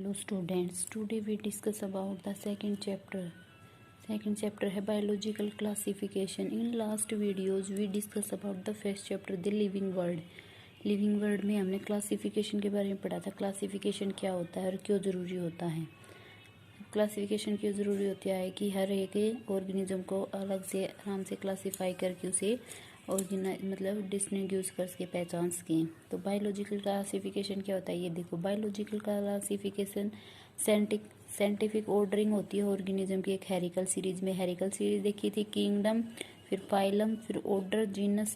Hello students, today we discuss about the second chapter. Second chapter है biological classification. In last videos we discuss about the first chapter, the living world. Living world में हमने classification के बारे में पढ़ा था. Classification क्या होता है और क्यों ज़रूरी होता है. क्लासिफिकेशन क्यों ज़रूरी होता है कि हर एक ऑर्गेनिज्म को अलग से आराम से क्लासीफाई करके उसे मतलब डिस्टिंग्विश करके पहचान सकें. तो बायोलॉजिकल क्लासिफिकेशन क्या होता है ये देखो. बायोलॉजिकल क्लासिफिकेशन साइंटिफिक ऑर्डरिंग होती है ऑर्गेनिज्म की एक हेरिकल सीरीज में. हेरिकल सीरीज देखी थी, किंगडम, फिर फाइलम, फिर ऑर्डर, जीनस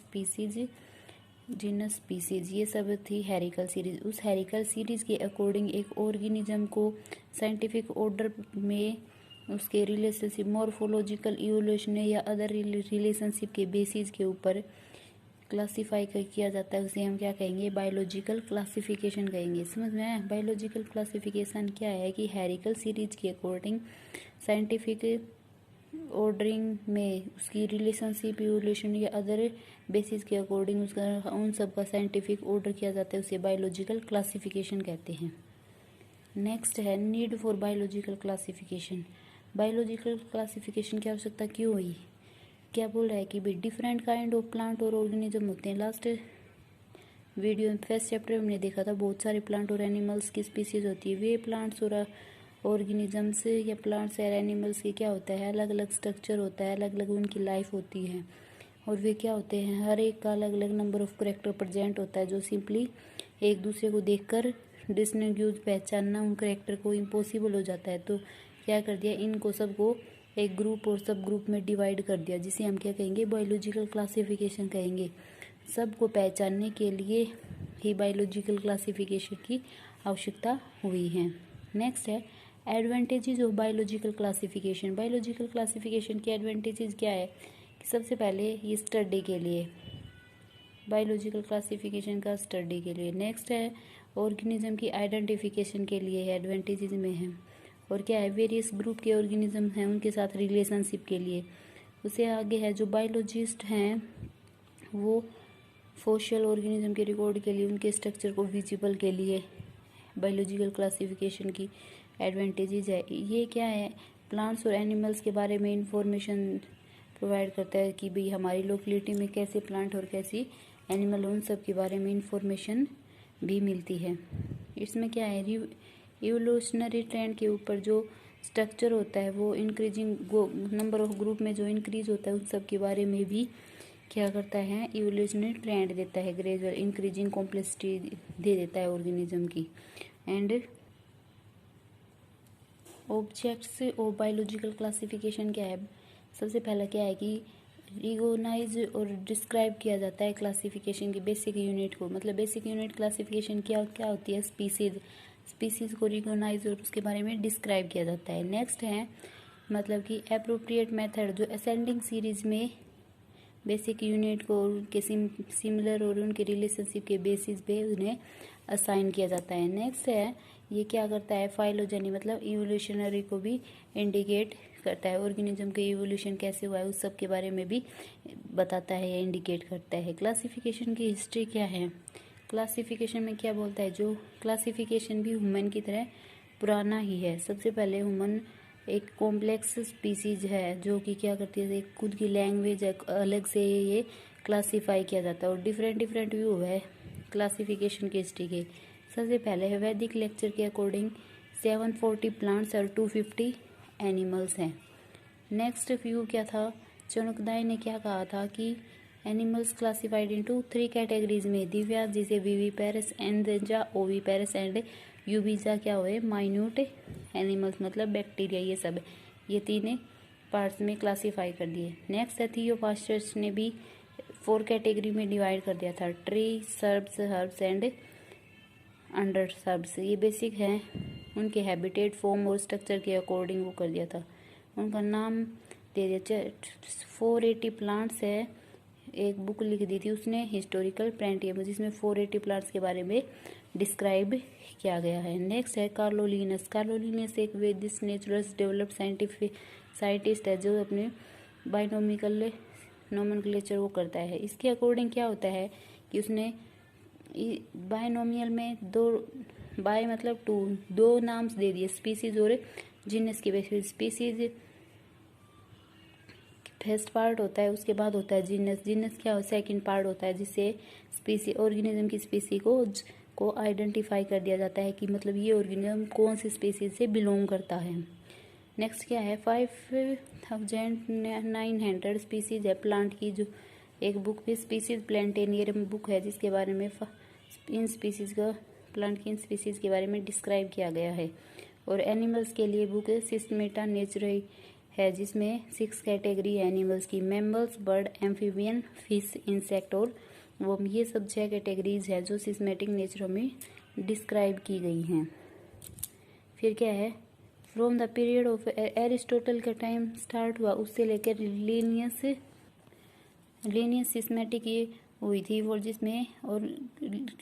स्पीसीज, ये सब थी हेरिकल सीरीज. उस हेरिकल सीरीज के अकॉर्डिंग एक ऑर्गेनिज्म को साइंटिफिक ऑर्डर में उसके रिलेशनशिप, मॉर्फोलॉजिकल इवोल्यूशन या अदर रिलेशनशिप के बेसिस के ऊपर क्लासीफाई किया जाता है. उसे हम क्या कहेंगे, बायोलॉजिकल क्लासिफिकेशन कहेंगे. समझ में आया. बायोलॉजिकल क्लासिफिकेशन क्या है कि हेरिकल सीरीज के अकॉर्डिंग साइंटिफिक ऑर्डरिंग में उसकी रिलेशनशिप, इवोल्यूशन या अदर बेसिस के अकॉर्डिंग उसका उन सब का साइंटिफिक ऑर्डर किया जाता है. उसे बायोलॉजिकल क्लासिफिकेशन कहते हैं. नेक्स्ट है need for biological classification. Biological classification की आवश्यकता क्यों हुई. क्या बोल रहा है कि भाई डिफरेंट काइंड ऑफ प्लांट और ऑर्गेनिज्म होते हैं. लास्ट वीडियो में फर्स्ट चैप्टर में हमने देखा था बहुत सारे प्लांट और एनिमल्स की स्पीसीज होती है. वे प्लांट्स और ऑर्गेनिजम्स या प्लांट्स या एनिमल्स की क्या होता है, अलग अलग स्ट्रक्चर होता है, अलग अलग उनकी लाइफ होती है. और वे क्या होते हैं, हर एक का अलग अलग नंबर ऑफ करेक्टर प्रेजेंट होता है जो सिंपली एक दूसरे को देखकर डिस्टिंग्विश पहचानना उन करेक्टर को इम्पॉसिबल हो जाता है. तो क्या कर दिया, इनको सबको एक ग्रुप और सब ग्रुप में डिवाइड कर दिया, जिसे हम क्या कहेंगे, बायोलॉजिकल क्लासिफिकेशन कहेंगे. सबको पहचानने के लिए ही बायोलॉजिकल क्लासिफिकेशन की आवश्यकता हुई है. नेक्स्ट है advantages of biological classification. Biological classification के एडवांटेजेस क्या है. सबसे पहले ये स्टडी के लिए, बायोलॉजिकल क्लासिफिकेशन का स्टडी के लिए. नेक्स्ट है ऑर्गेनिज्म की आइडेंटिफिकेशन के लिए एडवांटेजेस में है. और क्या है, वेरियस ग्रुप के ऑर्गेनिज्म हैं उनके साथ रिलेशनशिप के लिए. उससे आगे है जो बायोलॉजिस्ट हैं वो फॉसिल ऑर्गेनिज्म के रिकॉर्ड के लिए, उनके स्ट्रक्चर को विजिबल के लिए बायोलॉजिकल क्लासिफिकेशन की एडवांटेजेस है. ये क्या है, प्लांट्स और एनिमल्स के बारे में इंफॉर्मेशन प्रोवाइड करता है कि भाई हमारी लोकेलिटी में कैसे प्लांट और कैसी एनिमल, उन सब के बारे में इंफॉर्मेशन भी मिलती है. इसमें क्या है, इवोल्यूशनरी ट्रेंड के ऊपर जो स्ट्रक्चर होता है वो इंक्रीजिंग नंबर ऑफ ग्रुप में जो इंक्रीज होता है उन सब के बारे में भी क्या करता है, इवोल्यूशनरी ट्रेंड देता है, ग्रेजुअल इंक्रीजिंग कॉम्प्लेक्सिटी दे देता है ऑर्गेनिज्म की. And objects of biological classification क्या है. सबसे पहला क्या है कि रिकॉग्नाइज और डिस्क्राइब किया जाता है क्लासिफिकेशन की बेसिक यूनिट को. मतलब बेसिक यूनिट क्लासिफिकेशन क्या होती है, स्पीसीज को रिकॉग्नाइज और उसके बारे में डिस्क्राइब किया जाता है. नेक्स्ट है मतलब कि एप्रोप्रिएट मेथड, जो असेंडिंग सीरीज में बेसिक यूनिट को उनके सिमिलर और उनके रिलेशनशिप के बेसिस पे उन्हें असाइन किया जाता है. नेक्स्ट है ये क्या करता है, फाइलोजेनी मतलब इवोल्यूशनरी को भी इंडिकेट करता है. ऑर्गेनिज्म के इवोल्यूशन कैसे हुआ है उस सब के बारे में भी बताता है या इंडिकेट करता है. क्लासिफिकेशन की हिस्ट्री क्या है. क्लासिफिकेशन में क्या बोलता है, जो क्लासिफिकेशन भी ह्यूमन की तरह पुराना ही है. सबसे पहले ह्यूमन एक कॉम्प्लेक्स स्पीसीज है जो कि क्या करती है, एक खुद की लैंग्वेज अलग से ये क्लासीफाई किया जाता है. और डिफरेंट व्यू है क्लासिफिकेशन की हिस्ट्री के. सबसे पहले है वैदिक लेक्चर के अकॉर्डिंग 740 प्लांट्स और 250 एनिमल्स हैं. नेक्स्ट व्यू क्या था, चाणक्य ने क्या कहा था कि एनिमल्स क्लासिफाइड इनटू 3 कैटेगरीज में. दिव्यास जिसे विविपेरस, एंड्रेंजा ओविपेरस एंड यूबीजा क्या हुए, माइन्यूट एनिमल्स मतलब बैक्टीरिया, ये सब ये 3 पार्ट्स में क्लासीफाई कर दिए. नेक्स्ट है थियोफास्टस ने भी 4 कैटेगरी में डिवाइड कर दिया था, tree, shrubs, herbs and under shrubs. ये बेसिक हैं, उनके हैबिटेट, फॉर्म और स्ट्रक्चर के अकॉर्डिंग वो कर दिया था, उनका नाम दे दिया. 480 प्लांट्स है, एक बुक लिख दी थी उसने, हिस्टोरिकल प्रेंटियम, जिसमें 480 प्लांट्स के बारे में डिस्क्राइब किया गया है. नेक्स्ट है कार्लोलिनस एक वेदिस नेचुरल्स डेवलप्ड साइंटिस्ट है जो अपने बायोनॉमिकल नोमेनक्लेचर वो करता है. इसके अकॉर्डिंग क्या होता है कि उसने बायोनोमियल में 2 बाय मतलब टू, दो नाम्स दे दिए, स्पीसीज और जीनस के बेसिस। स्पीसीज फर्स्ट पार्ट होता है, उसके बाद होता है जीनस। जीनस क्या सेकंड पार्ट होता है, जिससे स्पीसी ऑर्गेनिज्म की स्पीसी को आइडेंटिफाई कर दिया जाता है कि मतलब ये ऑर्गेनिज्म कौन सी स्पीसीज से बिलोंग करता है। नेक्स्ट क्या है, 5900 स्पीसीज है प्लांट की, जो एक बुक भी स्पीसीज प्लांटेनियरम बुक है, जिसके बारे में इन स्पीसीज का प्लांट की इन स्पीसीज के बारे में डिस्क्राइब किया गया है। और एनिमल्स के लिए बुक सिस्टमेटा नेचुरल है, जिसमें 6 कैटेगरी है एनिमल्स की, mammals, bird, amphibian, fish, insect और वो, ये सब 6 कैटेगरीज है जो सिस्टमेटिक नेचर में डिस्क्राइब की गई हैं। फिर क्या है, from the period of Aristotle का टाइम स्टार्ट हुआ, उससे लेकर लीनियस सिस्टमेटिक ये हुई थी, और जिसमें और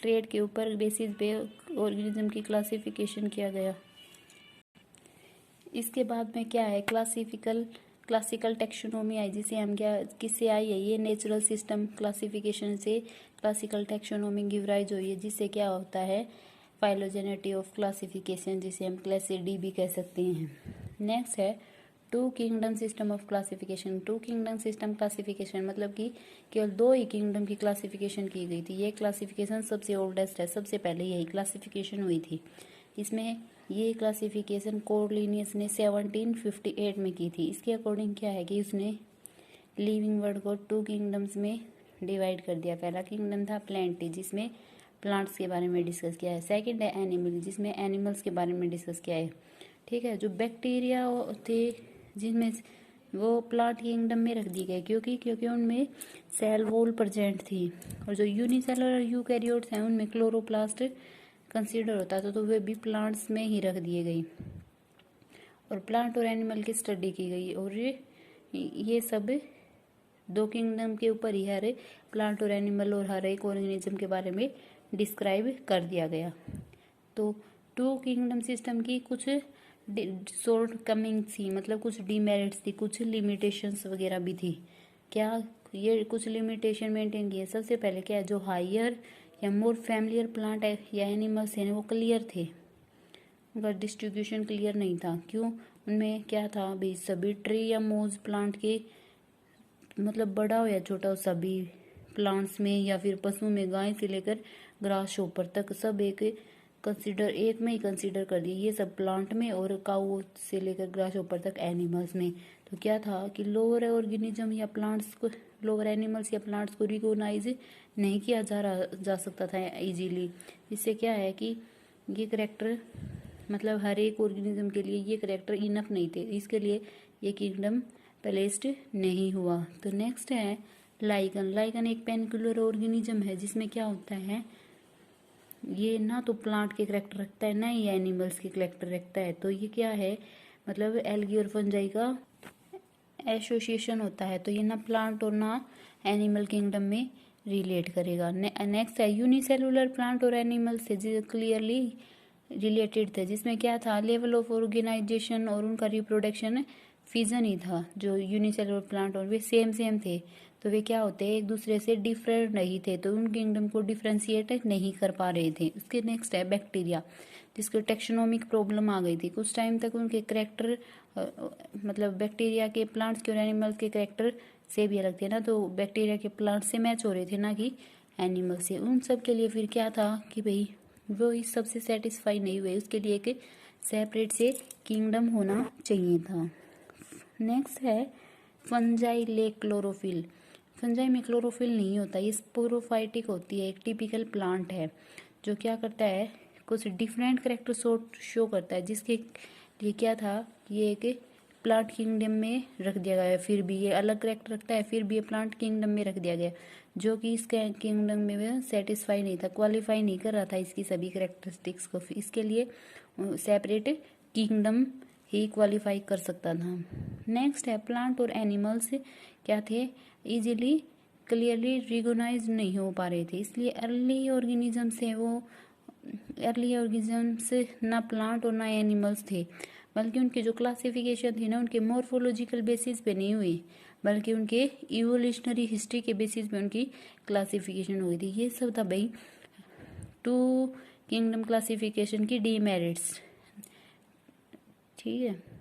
ट्रेड के ऊपर बेसिस पे ऑर्गेनिज्म की क्लासिफिकेशन किया गया। इसके बाद में क्या है, क्लासिकल टेक्सोनोमी आई, जिसे हम क्या किससे आई है, ये नेचुरल सिस्टम क्लासिफिकेशन से क्लासिकल टेक्सोनोमी गिव राइज हुई है, जिससे क्या होता है फाइलोजेनेटी ऑफ क्लासिफिकेशन, जिसे हम क्लासिडी भी कह सकते हैं। नेक्स्ट है two kingdom system of classification. Two kingdom system classification मतलब कि केवल 2 ही किंगडम की क्लासिफिकेशन की गई थी। ये क्लासिफिकेशन सबसे ओल्डेस्ट है, सबसे पहले यही क्लासिफिकेशन हुई थी। इसमें ये क्लासिफिकेशन कोर्लिनियस ने 1758 में की थी। इसके अकॉर्डिंग क्या है कि उसने लिविंग वर्ल्ड को 2 किंगडम्स में डिवाइड कर दिया। पहला किंगडम था प्लांटी, जिसमें प्लांट्स के बारे में डिस्कस किया है। सेकंड है एनिमल, जिसमें एनिमल्स के बारे में डिस्कस किया है। ठीक है, जो बैक्टीरिया थे जिनमें वो प्लांट किंगडम में रख दी गए, क्योंकि उनमें सेल वॉल प्रेजेंट थी। और जो यूनिसेलुलर यूकैरियोट्स हैं उनमें क्लोरोप्लास्ट कंसीडर होता था, तो वे भी प्लांट्स में ही रख दिए गई। और प्लांट और एनिमल की स्टडी की गई, और ये सब 2 किंगडम के ऊपर ही हर प्लांट और एनिमल और हर एक ऑर्गेनिज्म के बारे में डिस्क्राइब कर दिया गया। तो 2 किंगडम सिस्टम की कुछ शॉर्ट कमिंग थी, मतलब कुछ डीमेरिट्स थी, कुछ लिमिटेशंस वगैरह भी थी। क्या ये कुछ लिमिटेशन मेंटेन किए। सबसे पहले क्या है, जो हायर या मोर फैमिलियर प्लांट है या एनिमल्स हैं वो क्लियर थे, उनका डिस्ट्रीब्यूशन क्लियर नहीं था। क्यों, उनमें क्या था भाई, सभी ट्री या मोज प्लांट के मतलब बड़ा हो या छोटा हो, सभी प्लांट्स में या फिर पशु में, गाय से लेकर ग्रास शॉपर तक सब एक में ही कंसीडर कर दिए, ये सब प्लांट में, और काऊ से लेकर ग्रास शॉपर तक एनिमल्स में। तो क्या था कि लोअर ऑर्गेनिज्म या प्लांट्स को, लोअर एनिमल्स या प्लांट्स को रिकॉग्नाइज नहीं किया जा सकता था इजीली। इससे क्या है कि ये करेक्टर मतलब हर एक ऑर्गेनिज्म के लिए ये करेक्टर इनफ नहीं थे, इसके लिए ये किंगडम प्लेस्ड नहीं हुआ। तो नेक्स्ट है लाइकन। लाइकन एक पेनिकुलर ऑर्गेनिज्म है, जिसमें क्या होता है, ये ना तो प्लांट के करेक्टर रखता है ना ही एनिमल्स के करेक्टर रखता है। तो ये क्या है, मतलब एल्गी और फंजाई का एसोसिएशन होता है, तो ये ना प्लांट और ना एनिमल किंगडम में रिलेट करेगा। नेक्स्ट है यूनिसेलुलर प्लांट और एनिमल से क्लियरली रिलेटेड थे, जिसमें क्या था, लेवल ऑफ ऑर्गेनाइजेशन और उनका रिप्रोडक्शन फिजन ही था। जो यूनिसेलुलर प्लांट और वे सेम थे, तो वे क्या होते हैं, एक दूसरे से डिफरेंट नहीं थे, तो उन किंगडम को डिफ्रेंशिएट नहीं कर पा रहे थे। उसके नेक्स्ट है बैक्टीरिया, जिसको टेक्सोनोमिक प्रॉब्लम आ गई थी। कुछ टाइम तक उनके करेक्टर मतलब बैक्टीरिया के प्लांट्स के और एनिमल्स के करेक्टर से भी अलग थे ना, तो बैक्टीरिया के प्लांट से मैच हो रहे थे ना कि एनिमल से। उन सब के लिए फिर क्या था कि भाई वो इस सबसे सेटिस्फाई नहीं हुए, उसके लिए एक सेपरेट से किंगडम होना चाहिए था। नेक्स्ट है फंजाई ले क्लोरोफिल। फंजाई में क्लोरोफिल नहीं होता, ये स्पोरोफाइटिक होती है, एक टिपिकल प्लांट है जो क्या करता है, कुछ डिफरेंट करेक्टर शो करता है, जिसके लिए क्या था, ये एक प्लांट किंगडम में रख दिया गया है। फिर भी ये अलग करेक्टर रखता है, फिर भी ये प्लांट किंगडम में रख दिया गया, जो कि इसके किंगडम में सेटिस्फाई नहीं था, क्वालिफाई नहीं कर रहा था इसकी सभी करेक्टरिस्टिक्स को। इसके लिए सेपरेट किंगडम ही क्वालिफाई कर सकता था। नेक्स्ट है प्लांट और एनिमल्स क्या थे, इजीली क्लियरली रिकॉग्नाइज नहीं हो पा रहे थे, इसलिए अर्ली ऑर्गेनिजम्स ना प्लांट और ना एनिमल्स थे, बल्कि उनकी जो क्लासिफिकेशन थी ना, उनके मॉर्फोलॉजिकल बेसिस पे नहीं हुई, बल्कि उनके इवोल्यूशनरी हिस्ट्री के बेसिस पे उनकी क्लासिफिकेशन हुई थी। ये सब था भाई 2 किंगडम क्लासिफिकेशन की डीमेरिट्स। ठीक है।